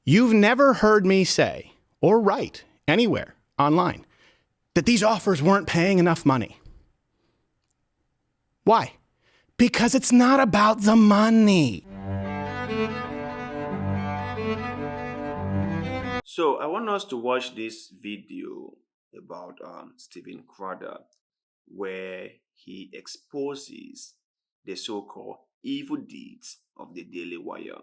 You've never heard me say or write anywhere online that these offers weren't paying enough money. Why? Because it's not about the money. So I want us to watch this video about Steven Crowder, where he exposes the so-called evil deeds of the Daily Wire.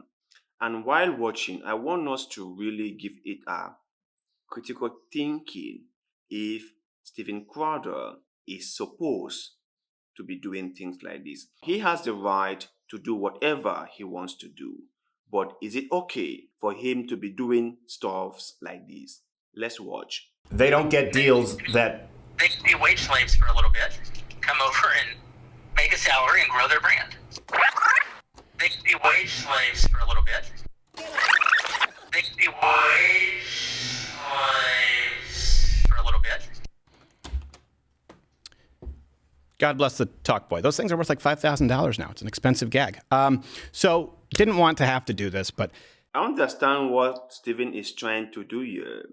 And while watching, I want us to really give it a critical thinking if Steven Crowder is supposed to be doing things like this. He has the right to do whatever he wants to do. But is it okay for him to be doing stuffs like this? Let's watch. They don't get deals that... They can be wage slaves for a little bit, come over and make a salary and grow their brand. They can be wage slaves for a little bit. They can be wage slaves for a little bit. God bless the talk boy. Those things are worth like $5,000 now. It's an expensive gag. So didn't want to have to do this, but I understand what Steven is trying to do here.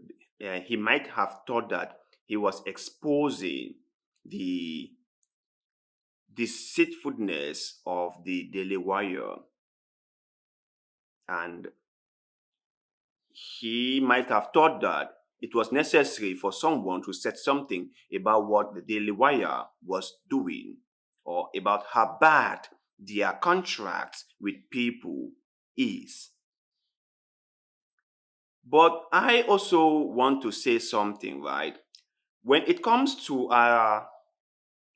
He might have thought that he was exposing the deceitfulness of the Daily Wire. And he might have thought that it was necessary for someone to say something about what the Daily Wire was doing or about how bad their contracts with people is. But I also want to say something, right? When it comes to a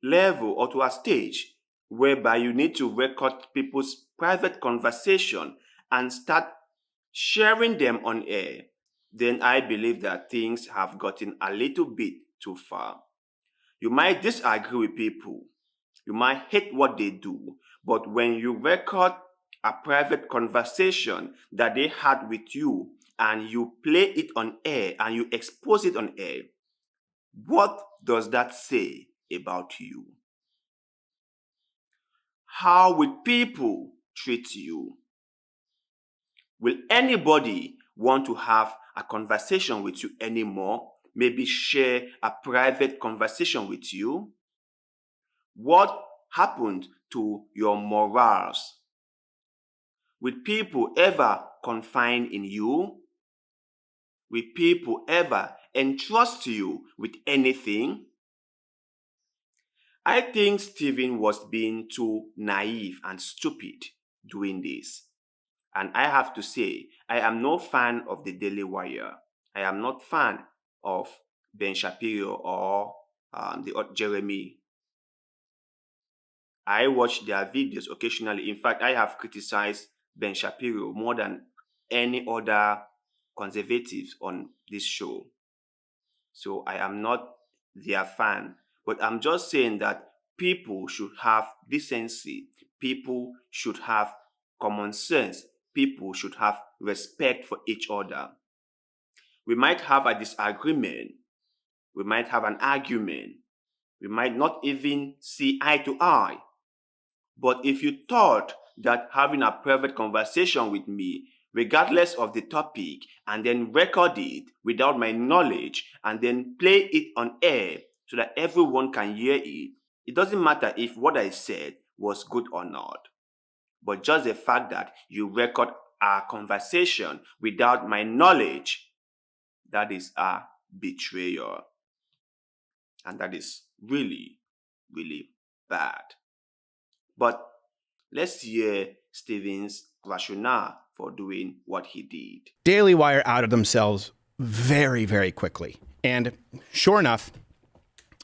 level or to a stage whereby you need to record people's private conversation and start sharing them on air, then I believe that things have gotten a little bit too far. You might disagree with people. You might hate what they do. But when you record a private conversation that they had with you and you play it on air and you expose it on air, what does that say about you? How will people treat you? Will anybody want to have a conversation with you anymore? Maybe share a private conversation with you? What happened to your morals? Will people ever confide in you? Will people ever entrust you with anything? I think Steven was being too naive and stupid doing this. And I have to say, I am no fan of the Daily Wire. I am not fan of Ben Shapiro or Jeremy. I watch their videos occasionally. In fact, I have criticized Ben Shapiro more than any other conservatives on this show. So I am not their fan. But I'm just saying that people should have decency. People should have common sense. People should have respect for each other. We might have a disagreement. We might have an argument. We might not even see eye to eye. But if you thought that having a private conversation with me, regardless of the topic, and then record it without my knowledge, and then play it on air so that everyone can hear it, it doesn't matter if what I said was good or not. But just the fact that you record our conversation without my knowledge, that is a betrayal. And that is really, really bad. But let's hear Steven's rationale for doing what he did. Daily Wire outed themselves very, very quickly. And sure enough,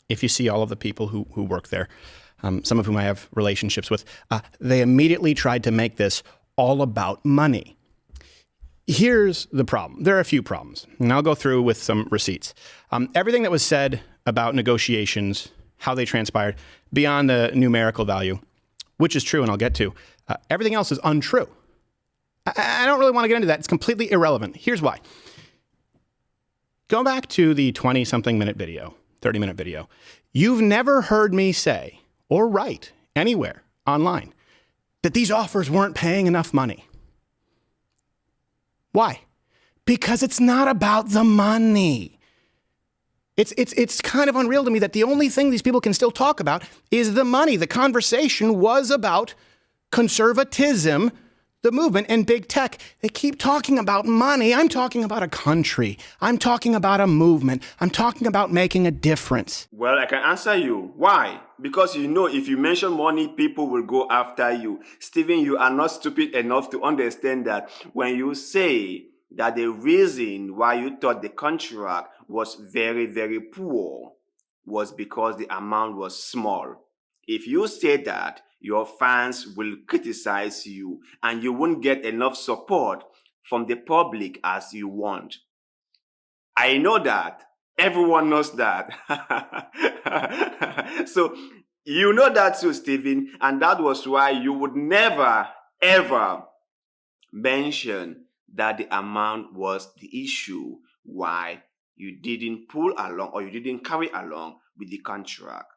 if you see all of the people who work there, some of whom I have relationships with, they immediately tried to make this all about money. Here's the problem. There are a few problems, and I'll go through with some receipts. Everything that was said about negotiations, how they transpired, beyond the numerical value, which is true and I'll get to, everything else is untrue. I don't really want to get into that. It's completely irrelevant. Here's why. Go back to the 20-something minute video, 30-minute video. You've never heard me say or write anywhere online that these offers weren't paying enough money. Why? Because it's not about the money. It's kind of unreal to me that the only thing these people can still talk about is the money. The conversation was about conservatism, the movement, and big tech. They keep talking about money. I'm talking about a country. I'm talking about a movement. I'm talking about making a difference. Well, I can answer you. Why? Because you know, if you mention money, people will go after you. Stephen, you are not stupid enough to understand that when you say that the reason why you thought the contract was very, very poor was because the amount was small. If you say that, your fans will criticize you and you won't get enough support from the public as you want. I know that. Everyone knows that. So you know that too, Stephen, and that was why you would never, ever mention that the amount was the issue why you didn't pull along or you didn't carry along with the contract.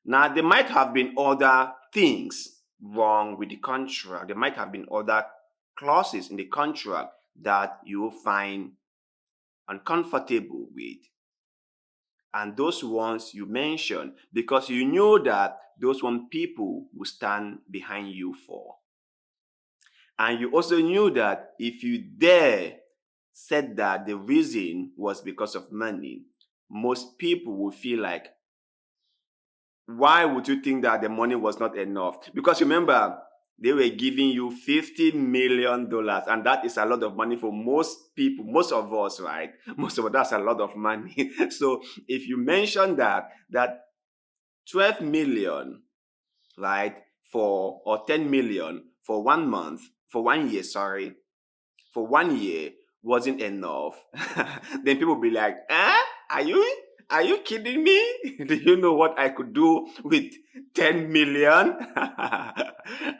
Now, there might have been other things wrong with the contract. There might have been other clauses in the contract that you find uncomfortable with. And those ones you mentioned because you knew that those one people will stand behind you for. And you also knew that if you dare said that the reason was because of money, most people will feel like, why would you think that the money was not enough? Because remember, they were giving you $50 million, and that is a lot of money for most people, most of us, right? Most of us, that's a lot of money. So if you mention that 12 million, right, or 10 million for 1 month, for 1 year, for 1 year wasn't enough, then people will be like, are you kidding me? Do you know what I could do with 10 million?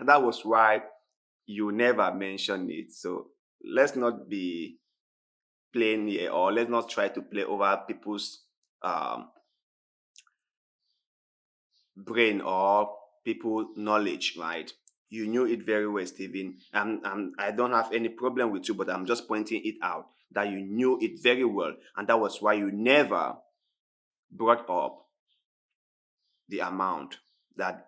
That was why you never mentioned it. So let's not be playing here, or let's not try to play over people's brain or people's knowledge, right? You knew it very well, Stephen. I don't have any problem with you, but I'm just pointing it out that you knew it very well. And that was why you never brought up the amount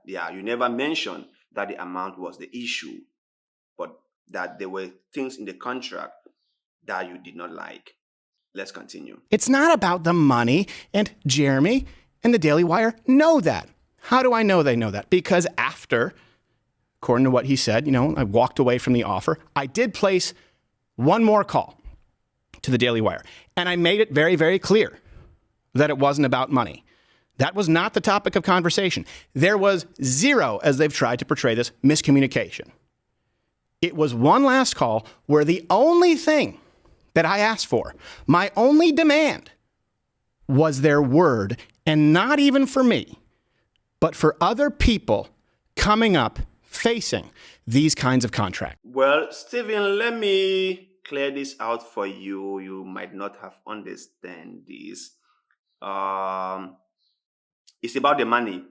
you never mentioned that the amount was the issue, but that there were things in the contract that you did not like. Let's continue. It's not about the money, and Jeremy and the Daily Wire know that. How do I know they know that? Because after, according to what he said, I walked away from the offer. I did place one more call to the Daily Wire, and I made it very, very clear that it wasn't about money. That was not the topic of conversation. There was zero, as they've tried to portray this, miscommunication. It was one last call where the only thing that I asked for, my only demand, was their word, and not even for me, but for other people coming up facing these kinds of contracts. Well, Stephen, let me clear this out for you. You might not have understand this. It's about the money.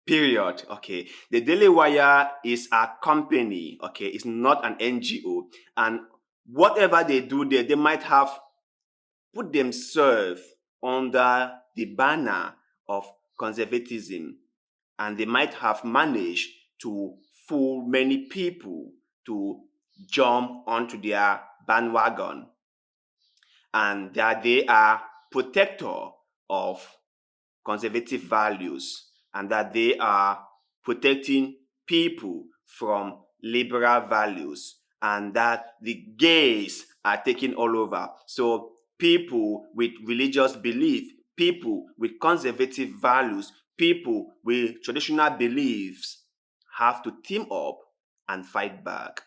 Period. Okay. The Daily Wire is a company. Okay. It's not an NGO. And whatever they do there, they might have put themselves under the banner of conservatism. And they might have managed to fool many people to jump onto their bandwagon. And that they are protector of conservative values, and that they are protecting people from liberal values, and that the gays are taking all over. So people with religious belief, people with conservative values, people with traditional beliefs have to team up and fight back.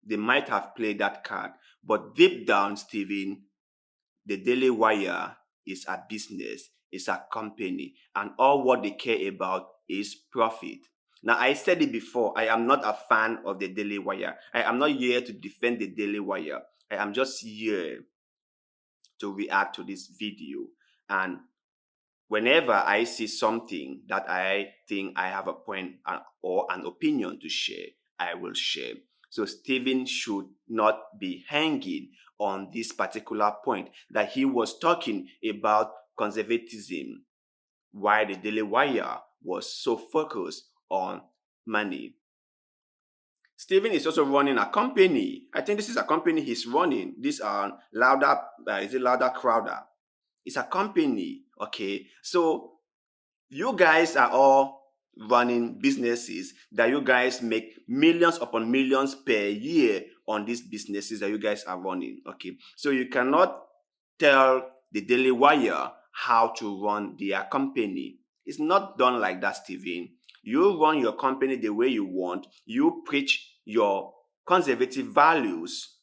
They might have played that card, but deep down, Stephen, the Daily Wire is a business, it's a company, and all what they care about is profit. Now, I said it before, I am not a fan of the Daily Wire. I am not here to defend the Daily Wire. I am just here to react to this video. And whenever I see something that I think I have a point or an opinion to share, I will share. So Stephen should not be hanging on this particular point that he was talking about conservatism, while the Daily Wire was so focused on money. Stephen is also running a company. I think this is a company he's running. This Louder, is it Louder Crowder? It's a company, okay? So you guys are all running businesses that you guys make millions upon millions per year on these businesses that you guys are running, okay? So you cannot tell the Daily Wire how to run their company. It's not done like that, Stephen. You run your company the way you want. You preach your conservative values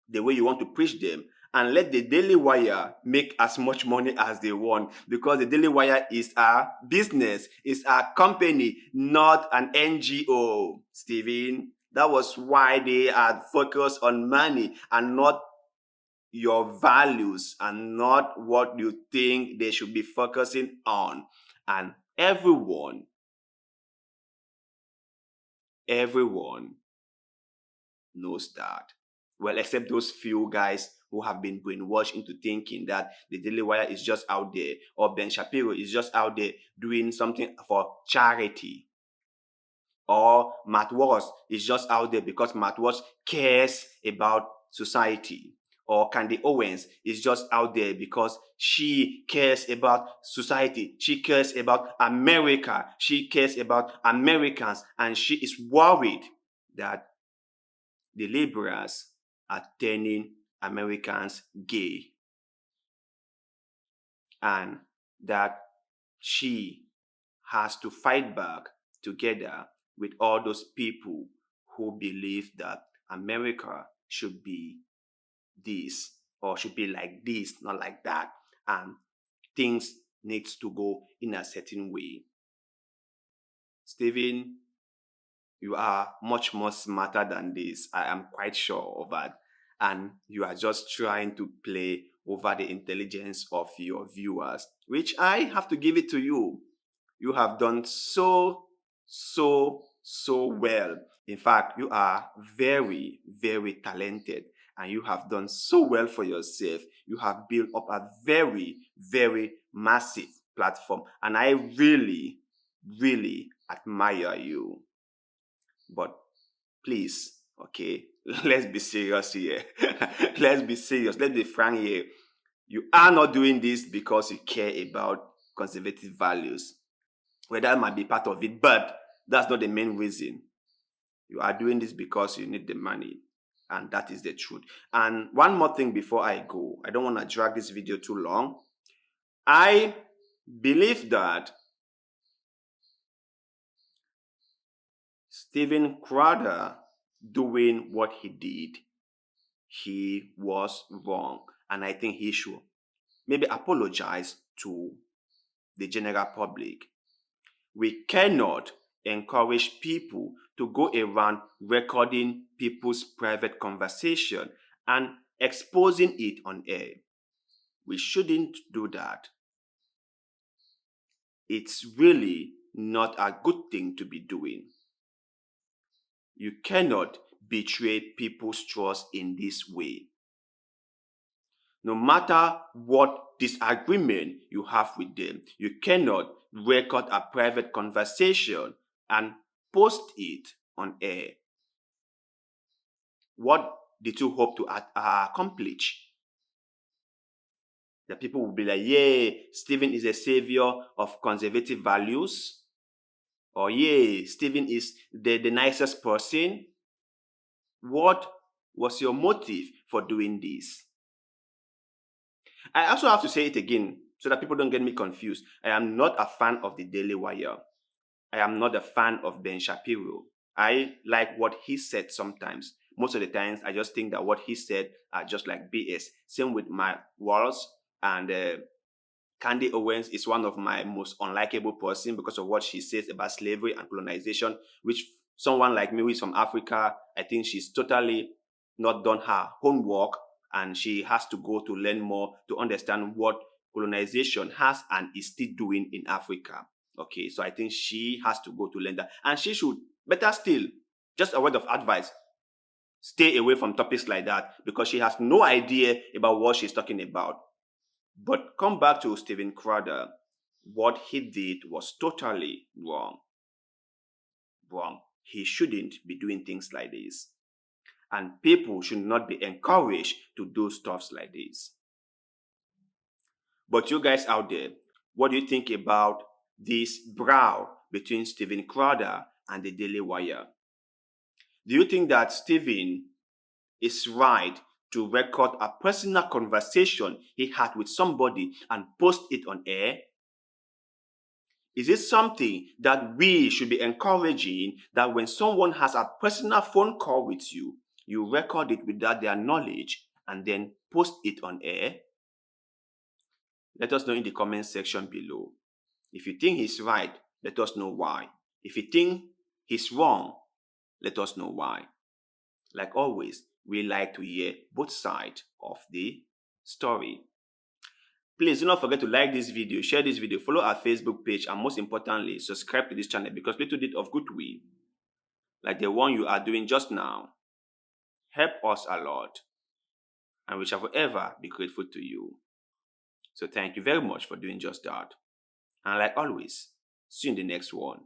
the way you want to preach them, and let the Daily Wire make as much money as they want, because the Daily Wire is a business, is a company, not an NGO, Stephen. That was why they are focused on money and not your values and not what you think they should be focusing on. And everyone knows that. Well, except those few guys who have been brainwashed into thinking that the Daily Wire is just out there, or Ben Shapiro is just out there doing something for charity, or Matt Walsh is just out there because Matt Walsh cares about society, or Candy Owens is just out there because she cares about society, she cares about America, she cares about Americans, and she is worried that the liberals are turning Americans gay, and that she has to fight back together with all those people who believe that America should be this, or should be like this, not like that, and things needs to go in a certain way. Stephen, you are much more smarter than this. I am quite sure of that. And you are just trying to play over the intelligence of your viewers, which I have to give it to you. You have done so well. In fact, you are very, very talented, and you have done so well for yourself. You have built up a very, very massive platform, and I really, really admire you. But please, okay, let's be serious here. Let's be serious. Let's be frank here. You are not doing this because you care about conservative values. Well, that might be part of it, but that's not the main reason. You are doing this because you need the money. And that is the truth. And one more thing before I go, I don't want to drag this video too long. I believe that Stephen Crowder doing what he did, he was wrong. And I think he should maybe apologize to the general public. We cannot encourage people to go around recording people's private conversation and exposing it on air. We shouldn't do that. It's really not a good thing to be doing. You cannot betray people's trust in this way. No matter what disagreement you have with them, you cannot record a private conversation and post it on air. What did you hope to accomplish? The people will be like, yeah, Stephen is a savior of conservative values. Or yeah, Stephen is the nicest person. What was your motive for doing this? I also have to say it again so that people don't get me confused. I am not a fan of the Daily Wire. I am not a fan of Ben Shapiro. I like what he said sometimes. Most of the times, I just think that what he said are just like BS. Same with Matt Walsh, and Candy Owens is one of my most unlikable person because of what she says about slavery and colonization, which someone like me who is from Africa, I think she's totally not done her homework, and she has to go to learn more to understand what colonization has and is still doing in Africa. Okay, so I think she has to go to learn that. And she should, better still, just a word of advice, stay away from topics like that because she has no idea about what she's talking about. But come back to Steven Crowder. What he did was totally wrong. Wrong. He shouldn't be doing things like this. And people should not be encouraged to do stuff like this. But you guys out there, what do you think about this brawl between Steven Crowder and the Daily Wire? Do you think that Steven is right to record a personal conversation he had with somebody and post it on air? Is it something that we should be encouraging, that when someone has a personal phone call with you, you record it without their knowledge and then post it on air? Let us know in the comment section below. If you think he's right, let us know why. If you think he's wrong, let us know why. Like always, we like to hear both sides of the story. Please do not forget to like this video, share this video, follow our Facebook page, and most importantly, subscribe to this channel because little bit of goodwill, like the one you are doing just now, help us a lot, and we shall forever be grateful to you. So thank you very much for doing just that. And like always, see you in the next one.